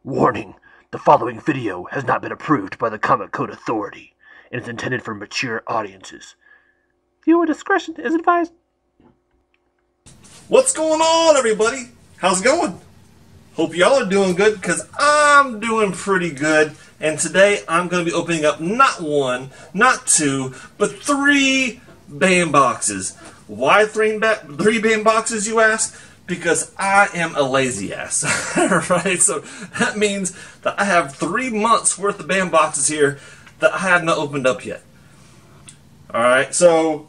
Warning, the following video has not been approved by the Comic Code Authority and is intended for mature audiences. Viewer discretion is advised. What's going on, everybody? How's it going? Hope y'all are doing good, because I'm doing pretty good. And today I'm going to be opening up not one, not two, but 3 BamBoxes. Why 3 BamBoxes, you ask? Because I am a lazy ass. Right? So that means that I have 3 months worth of BamBoxes here that I have not opened up yet. Alright, so...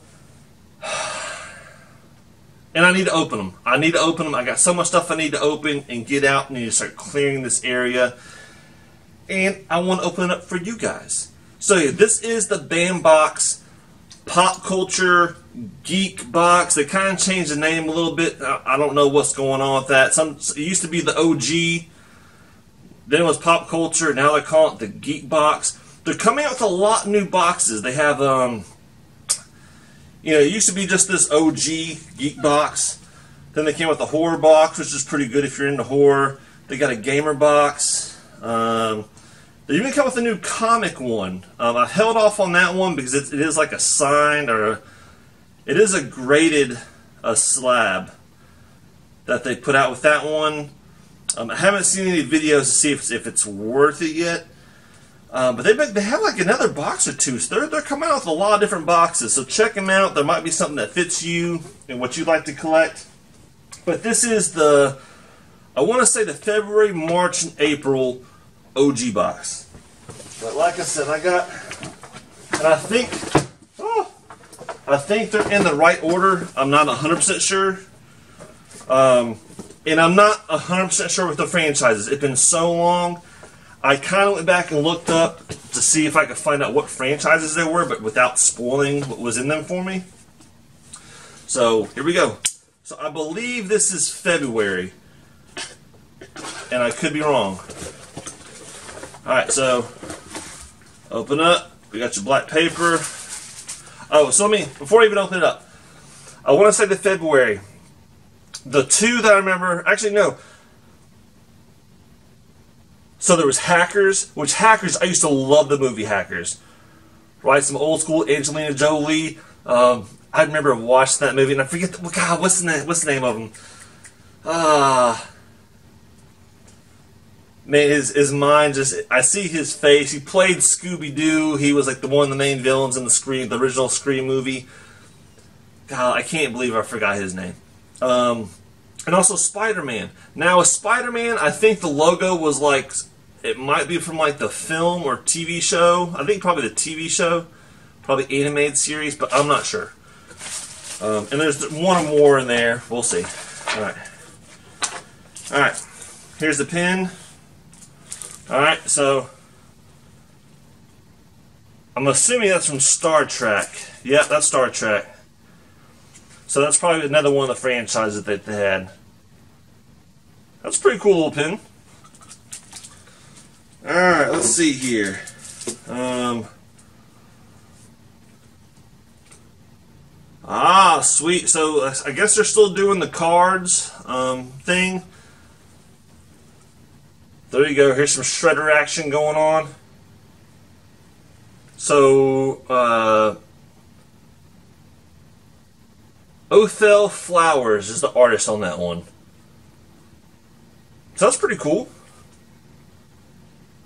and I need to open them. I need to open them. I got so much stuff I need to open and get out. I need to start clearing this area. And I want to open it up for you guys. So yeah, this is the BamBox Pop Culture Geek Box. They kind of changed the name a little bit. I don't know what's going on with that. It used to be the OG. Then it was Pop Culture. Now they call it the Geek Box. They're coming out with a lot of new boxes. They have, you know, it used to be just this OG Geek Box. Then they came with the Horror Box, which is pretty good if you're into horror. They got a Gamer Box. They even come with a new comic one. I held off on that one because it is like a signed, or it is a graded slab that they put out with that one. I haven't seen any videos to see if it's worth it yet. But they have like another box or two, so they're coming out with a lot of different boxes. So check them out. There might be something that fits you and what you'd like to collect. But this is the, I want to say the February, March, and April OG box. But like I said, I got, and I think they're in the right order. I'm not 100% sure. And I'm not 100% sure with the franchises. It's been so long. I kind of went back and looked up to see if I could find out what franchises they were, but without spoiling what was in them for me. So, here we go. So, I believe this is February. And I could be wrong. Alright, so, open up. We got your black paper. Oh, so before I even open it up, I want to say the February. The 2 that I remember, actually no. So there was Hackers, which Hackers, I used to love the movie Hackers. Right, some old school Angelina Jolie. I remember watching that movie, and I forget, God, what's the name of him? Man, his mind just, I see his face. He played Scooby-Doo. He was like one of the main villains in the original Scream movie. God, I can't believe I forgot his name. And also Spider-Man. Now with Spider-Man, I think the logo was like, it might be from like the film or TV show. I think probably the TV show. Probably animated series, but I'm not sure. And there's one or more in there. We'll see. Alright. Alright. Here's the pin. Alright, so I'm assuming that's from Star Trek. Yep, that's Star Trek. So that's probably another one of the franchises that they had. That's a pretty cool little pin. Alright, let's see here. Sweet. So I guess they're still doing the cards thing. There you go. Here's some shredder action going on. So, Othel Flowers is the artist on that one. So that's pretty cool.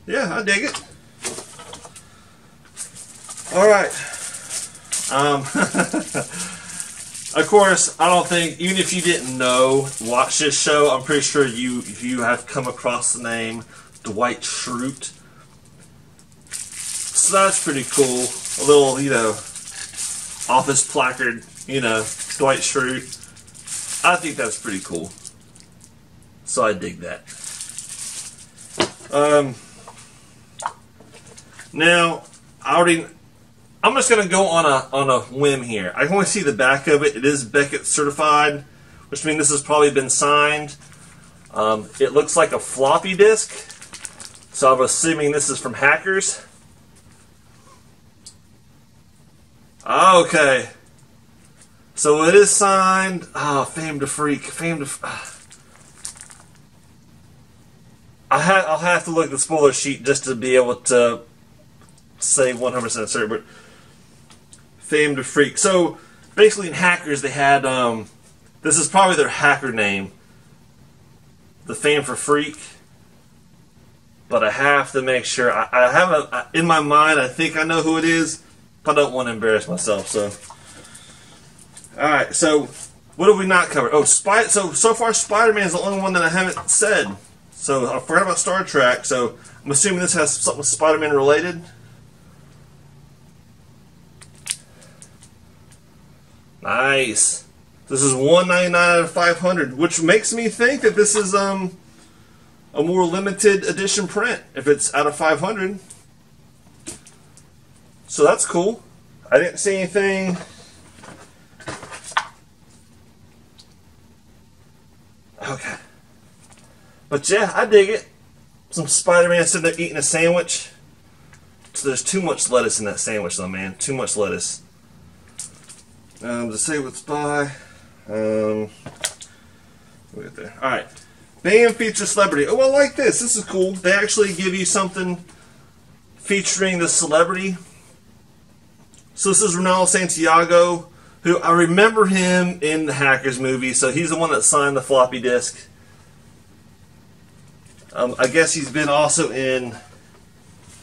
Yeah, I dig it. Alright. Of course, I don't think, even if you didn't watch this show, I'm pretty sure you have come across the name Dwight Schrute. So that's pretty cool. A little, you know, office placard, you know, Dwight Schrute. I think that's pretty cool. So I dig that. Now, I'm just gonna go on a whim here. I can only see the back of it. It is Beckett certified, which means this has probably been signed. It looks like a floppy disk, so I'm assuming this is from Hackers. Okay. So it is signed. Fame to Freak. I'll have to look at the spoiler sheet just to be able to say 100% certain, but Famed Freak. So basically in Hackers they had, this is probably their hacker name, the Famed for Freak, but I have to make sure. I have in my mind, I think I know who it is, but I don't want to embarrass myself, so. Alright, so what have we not covered? Oh, so far Spider-Man is the only one that I haven't said. So I forgot about Star Trek, so I'm assuming this has something with Spider-Man related. Nice. This is 199 out of 500, which makes me think that this is a more limited edition print if it's out of 500. So that's cool. I didn't see anything. Okay. But yeah, I dig it. Some Spider-Man sitting there eating a sandwich. So there's too much lettuce in that sandwich though, man. Too much lettuce. To say what's by. Look at there. Alright. Band feature celebrity. Oh, I like this. This is cool. They actually give you something featuring the celebrity. So this is Ronaldo Santiago, who I remember him in the Hackers movie. So he's the one that signed the floppy disk. I guess he's been also in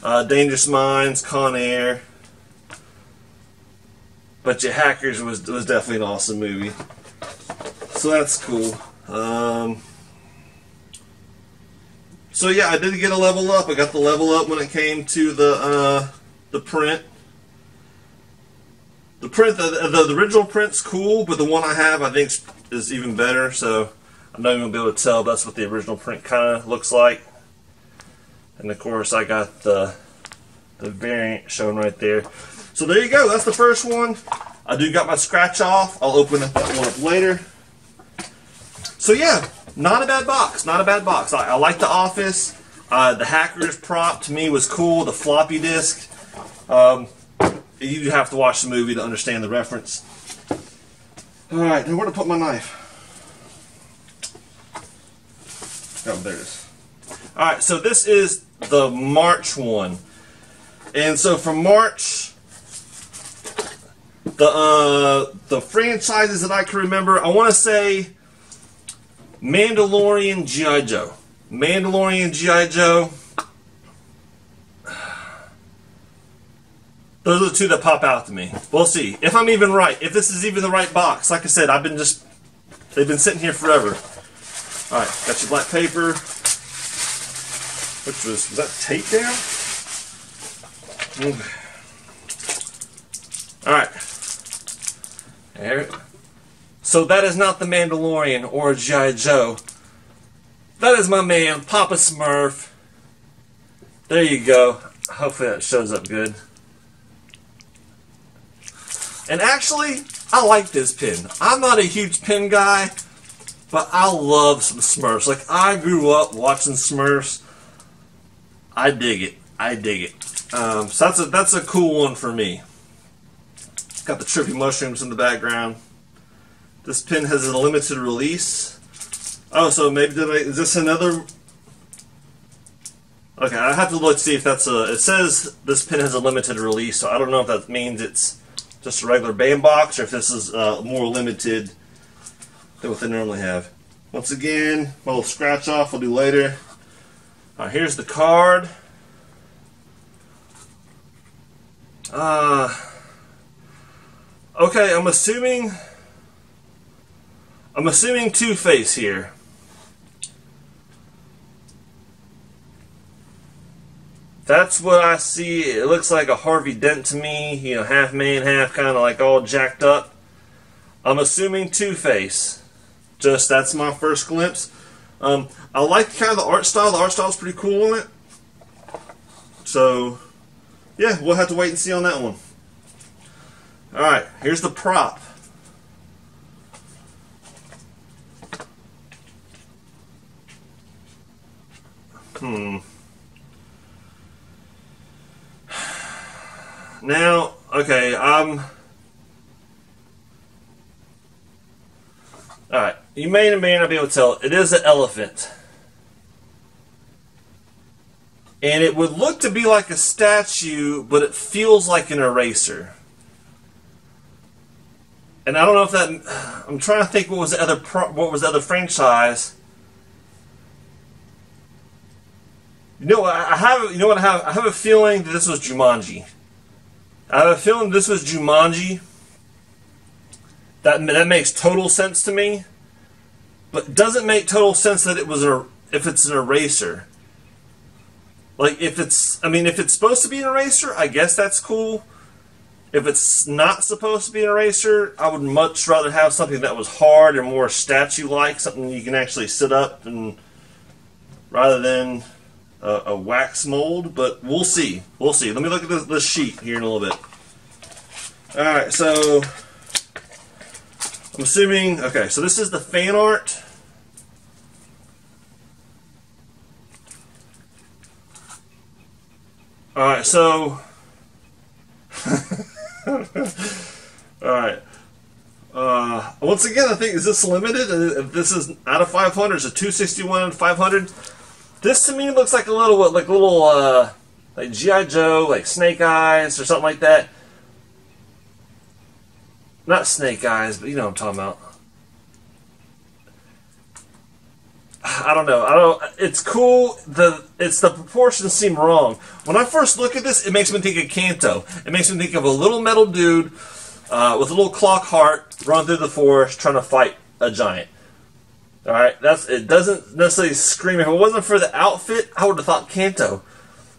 Dangerous Minds, Con Air. But yeah, Hackers was definitely an awesome movie. So that's cool. So yeah, I did get a level up. I got the level up when it came to the print. The original print's cool, but the one I have I think is even better. So I'm not even gonna be able to tell. That's what the original print kind of looks like. And of course, I got the variant shown right there. So there you go. That's the first one. I do got my scratch off. I'll open that one up later. So yeah, not a bad box. Not a bad box. I like the Office. The Hackers prop to me was cool. The floppy disk. You have to watch the movie to understand the reference. Alright, now where to put my knife? Oh, there it is. Alright, so this is the March one. And so from March, the franchises that I can remember, I want to say Mandalorian, G.I. Joe. Mandalorian, G.I. Joe. Those are the two that pop out to me. We'll see. If I'm even right. If this is even the right box. Like I said, they've been sitting here forever. Alright, got your black paper. Which was that tape down? Alright. There. So that is not the Mandalorian or G.I. Joe. That is my man, Papa Smurf. There you go. Hopefully that shows up good. And actually, I like this pin. I'm not a huge pin guy, but I love some Smurfs. Like, I grew up watching Smurfs. I dig it. I dig it. So that's a cool one for me. Got the trippy mushrooms in the background. This pin has a limited release. Oh, so maybe is this another? Okay, I have to look to see if that's a. It says this pin has a limited release, so I don't know if that means it's just a regular BamBox or if this is more limited than what they normally have. Once again, my little scratch off I'll do later. Here's the card. Okay, I'm assuming Two-Face here. That's what I see. It looks like a Harvey Dent to me, you know, half man, half kind of like all jacked up. I'm assuming Two-Face. Just, that's my first glimpse. I like kind of the art style. The art style is pretty cool on it. So, yeah, we'll have to wait and see on that one. Alright, here's the prop. Now, okay, alright, you may or may not be able to tell. It is an elephant. And it would look to be like a statue, but it feels like an eraser. And I don't know if that. I'm trying to think what was the other franchise. You know what I have? You know what I have? I have a feeling that this was Jumanji. I have a feeling this was Jumanji. That makes total sense to me, but it doesn't make total sense that it was if it's an eraser. Like if it's supposed to be an eraser, I guess that's cool. If it's not supposed to be an eraser, I would much rather have something that was hard and more statue-like, something you can actually sit up and rather than a wax mold. But we'll see. We'll see. Let me look at this sheet here in a little bit. All right, so I'm assuming. Okay, so this is the fan art. All right, so. Alright. Once again, I think, is this limited? If this is out of 500, is it 261 out of 500? This to me looks like a little, like G.I. Joe, like Snake Eyes or something like that. Not Snake Eyes, but you know what I'm talking about. I don't know. It's cool. The proportions seem wrong. When I first look at this, it makes me think of Kanto. It makes me think of a little metal dude with a little clock heart running through the forest trying to fight a giant. All right, it doesn't necessarily scream. If it wasn't for the outfit, I would have thought Kanto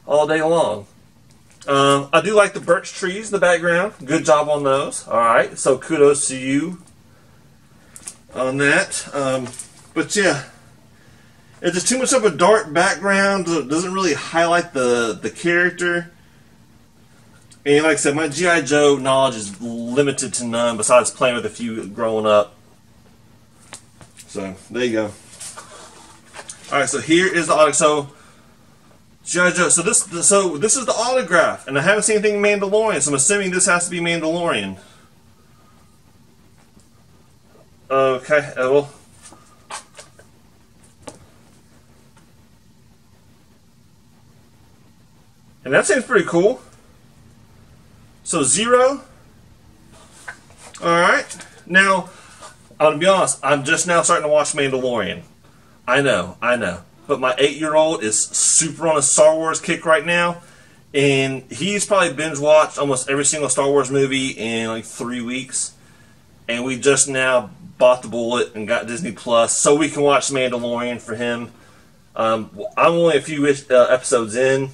all day long. I do like the birch trees in the background. Good job on those. All right, so kudos to you on that. But yeah. It's just too much of a dark background. It doesn't really highlight the character. And like I said, my G.I. Joe knowledge is limited to none, besides playing with a few growing up. So, there you go. Alright, so here is the autograph. So, G.I. Joe. So this is the autograph. And I haven't seen anything Mandalorian, so I'm assuming this has to be Mandalorian. Okay, well. And that seems pretty cool. So 0. Alright. Now, I'm going to be honest, I'm just now starting to watch Mandalorian. I know. But my 8-year-old is super on a Star Wars kick right now. And he's probably binge-watched almost every single Star Wars movie in like 3 weeks. And we just now bought the bullet and got Disney Plus so we can watch Mandalorian for him. I'm only a few episodes in.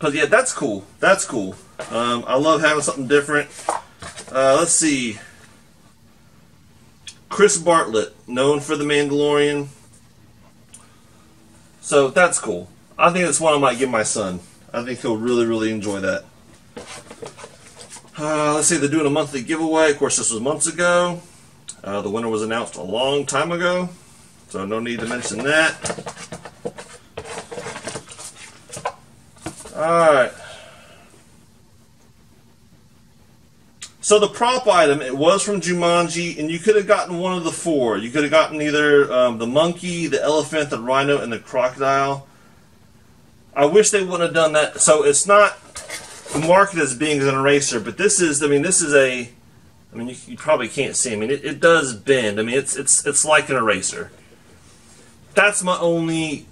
But yeah, that's cool. That's cool. I love having something different. Let's see. Chris Bartlett, known for The Mandalorian. So that's cool. I think that's one I might give my son. I think he'll really, really enjoy that. Let's see, they're doing a monthly giveaway. Of course, this was months ago. The winner was announced a long time ago. So no need to mention that. Alright. So the prop item, it was from Jumanji, and you could have gotten one of the 4. You could have gotten either the monkey, the elephant, the rhino, and the crocodile. I wish they wouldn't have done that. So it's not marketed as being an eraser, but this is, you probably can't see. It does bend. It's like an eraser. That's my only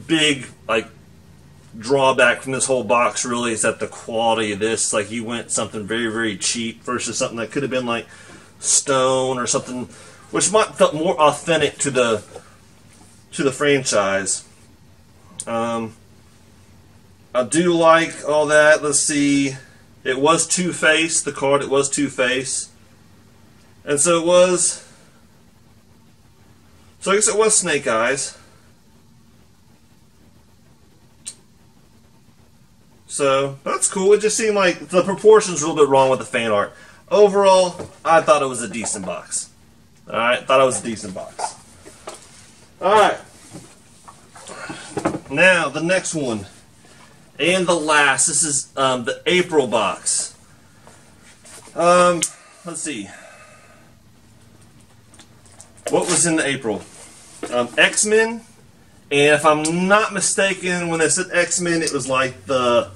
big, drawback from this whole box, really, is that the quality of this, you went something very, very cheap versus something that could have been like stone or something, which might felt more authentic to the franchise. I do like all that. Let's see, it was Two-Face, the card, it was Two-Face, and so it was, I guess it was Snake Eyes. So, that's cool. It just seemed like the proportions were a little bit wrong with the fan art. Overall, I thought it was a decent box. Alright, thought it was a decent box. Alright. Now, the next one. And the last. This is the April box. Let's see. What was in the April? X-Men And if I'm not mistaken, when they said X-Men, it was like the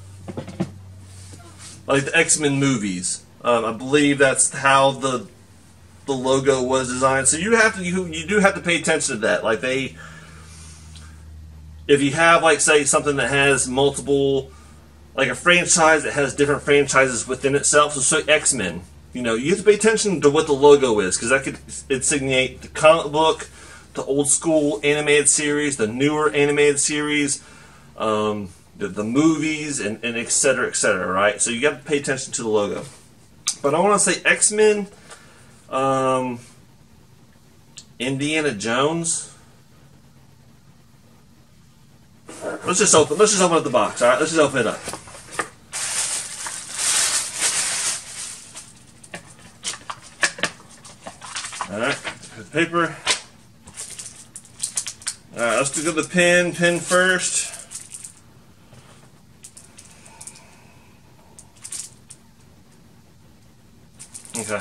X-Men movies. I believe that's how the logo was designed. So you do have to pay attention to that. Like if you have, like, say, something that has multiple, like a franchise that has different franchises within itself, so X-Men, you know, you have to pay attention to what the logo is, because that could insinuate the comic book, the old school animated series, the newer animated series, the movies, and et cetera, right? So you got to pay attention to the logo. But I want to say X-Men, Indiana Jones. Let's just open up the box. All right, let's just open it up. All right, the paper. All right, let's do the pen. Pen first. Okay.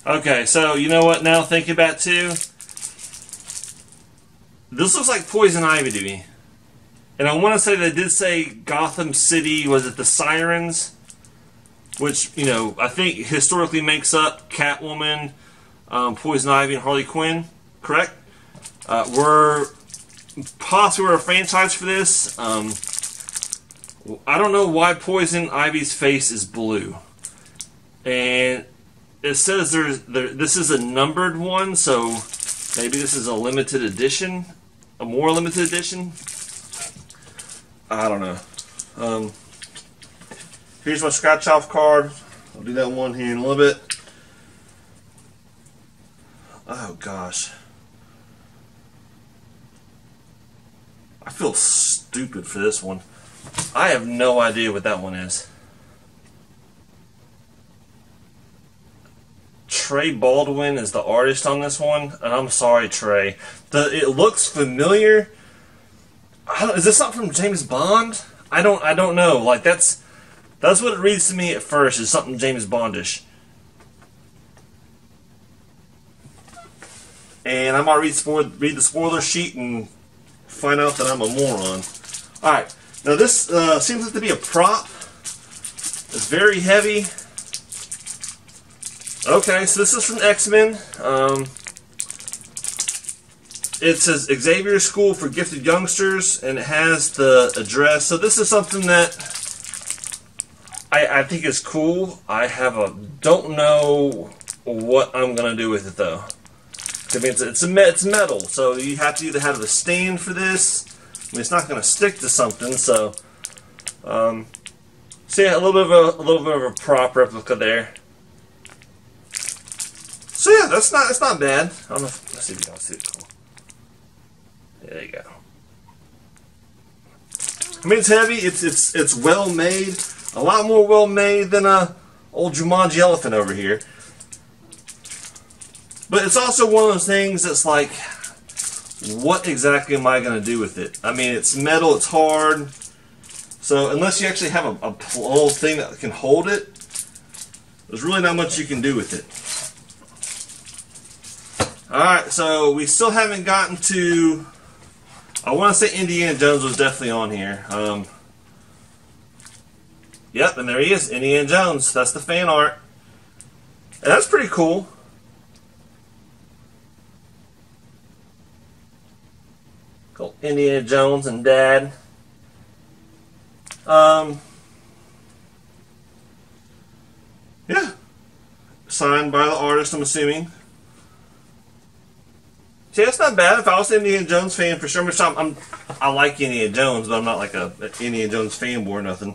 Okay, so you know what? Now thinking about it too. This looks like Poison Ivy to me. And I want to say they did say Gotham City, was it the Sirens? Which, you know, I think historically makes up Catwoman, Poison Ivy, and Harley Quinn. Correct? We're possibly a franchise for this. I don't know why Poison Ivy's face is blue. And it says this is a numbered one, so maybe this is a limited edition. A more limited edition? I don't know. Here's my scratch off card. I'll do that one here in a little bit. Oh gosh. I feel stupid for this one. I have no idea what that one is. Trey Baldwin is the artist on this one, and I'm sorry, Trey. It looks familiar. Is this something from James Bond? I don't know. Like that's what it reads to me at first. Is something James Bondish. And I might read the spoiler sheet and find out that I'm a moron. All right. Now this seems like to be a prop. It's very heavy. Okay, so this is from X-Men. It says Xavier School for Gifted Youngsters, and it has the address. So this is something that I think is cool. Don't know what I'm gonna do with it though. I mean, it's metal, so you have to either have a stand for this. I mean, it's not gonna stick to something, so. So yeah, a little bit of a prop replica there. So yeah, that's not bad. I don't know. Let's see if you can see it. Cool. There you go. I mean, it's heavy. It's well made. A lot more well made than old Jumanji elephant over here. But it's also one of those things that's like, what exactly am I going to do with it? I mean, it's metal. It's hard. So unless you actually have a little thing that can hold it, there's really not much you can do with it. Alright, so we still haven't gotten to, I want to say Indiana Jones was definitely on here. Yep, and there he is, Indiana Jones. That's the fan art. And that's pretty cool. Cool. Indiana Jones and Dad. Yeah. Signed by the artist, I'm assuming. See, that's not bad. If I was an Indiana Jones fan, for sure, I like Indiana Jones, but I'm not like an Indiana Jones fanboy or nothing.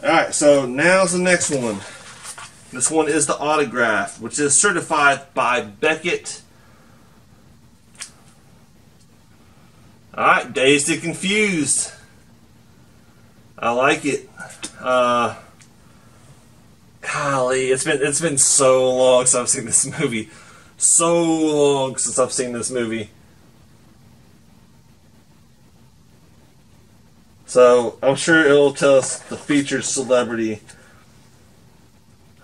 Alright, so now's the next one. This one is the autograph, which is certified by Beckett. Alright, Dazed and Confused. I like it. Golly, it's been so long since I've seen this movie. So long since I've seen this movie. So I'm sure it'll tell us the featured celebrity.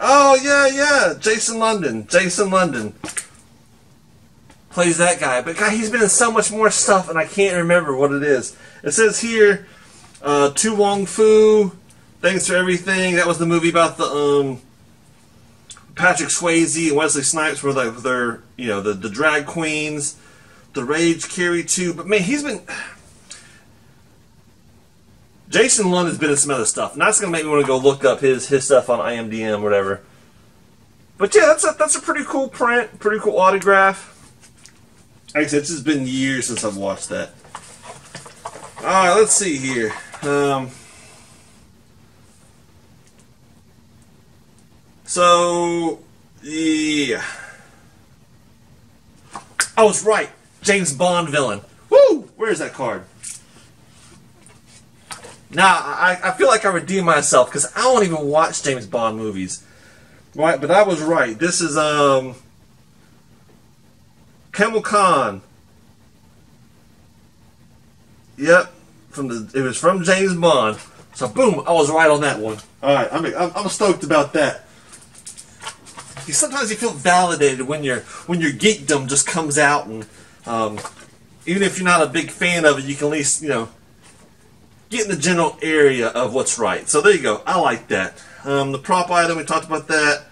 Oh, yeah. Jason London. Jason London plays that guy. But, God, he's been in so much more stuff, and I can't remember what it is. It says here, Tu Wong Fu, Thanks for Everything. That was the movie about the, Patrick Swayze and Wesley Snipes were like their, you know, the drag queens. The Rage Carry 2. But, man, he's been... Jason London's been in some other stuff. And that's going to make me want to go look up his stuff on IMDb or whatever. But, yeah, that's a pretty cool print. Pretty cool autograph. Like I said, it's just been years since I've watched that. Alright, let's see here. So, yeah. I was right. James Bond villain. Woo! Where's that card? Now, I feel like I redeemed myself because I don't even watch James Bond movies. Right, but I was right. This is, Camel Khan. Yep. It was from James Bond. So, boom, I was right on that one. Alright, I'm stoked about that. Sometimes you feel validated when your geekdom just comes out, and even if you're not a big fan of it, you can at least, you know, get in the general area of what's right. So there you go. I like that. The prop item, we talked about that.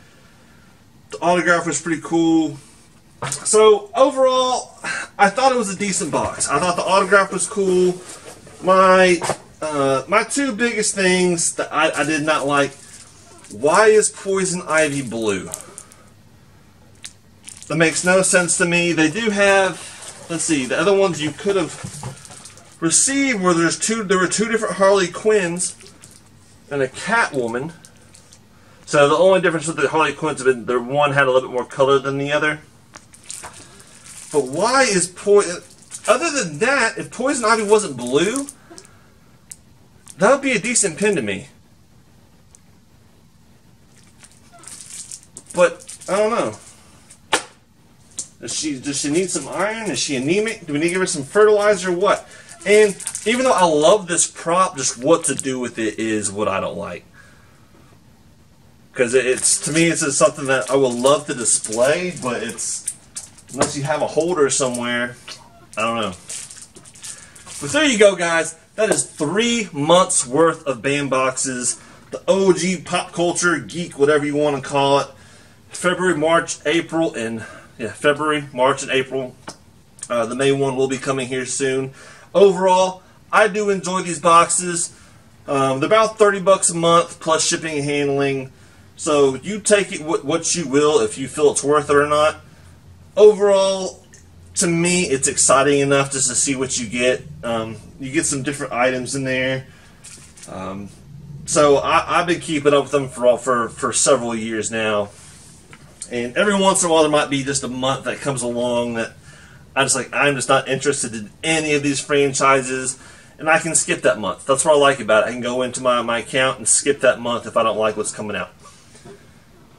The autograph was pretty cool. So overall, I thought it was a decent box. I thought the autograph was cool. My two biggest things that I did not like. Why is Poison Ivy blue? That makes no sense to me. They do have, let's see, the other ones you could have received where there were two different Harley Quinns and a Catwoman. So the only difference with the Harley Quinns have been one had a little bit more color than the other. But why is Poison... Other than that, if Poison Ivy wasn't blue, that would be a decent pin to me. But, I don't know. Does she need some iron? Is she anemic? Do we need to give her some fertilizer or what? And even though I love this prop, just what to do with it is what I don't like. Because to me, it's just something that I would love to display, but unless you have a holder somewhere, I don't know. But there you go, guys. That is 3 months worth of BamBoxes. The OG pop culture, geek, whatever you want to call it. February, March, April, and... yeah, February, March, and April. The May one will be coming here soon. Overall, I do enjoy these boxes. They're about $30 a month, plus shipping and handling. So you take it what you will, if you feel it's worth it or not. Overall, to me, it's exciting enough just to see what you get. You get some different items in there. So I've been keeping up with them for several years now. And every once in a while there might be just a month that comes along that I'm just not interested in any of these franchises, and I can skip that month. That's what I like about it. I can go into my account and skip that month if I don't like what's coming out.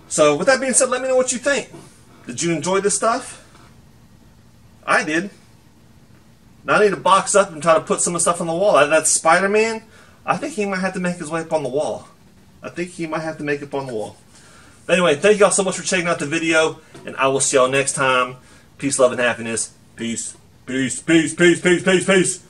So with that being said, let me know what you think. Did you enjoy this stuff? I did. Now I need to box up and try to put some of the stuff on the wall. That's Spider-Man. I think he might have to make his way up on the wall. I think he might have to make it up on the wall. But anyway, thank you all so much for checking out the video, and I will see y'all next time. Peace, love, and happiness. Peace. Peace, peace, peace, peace, peace, peace.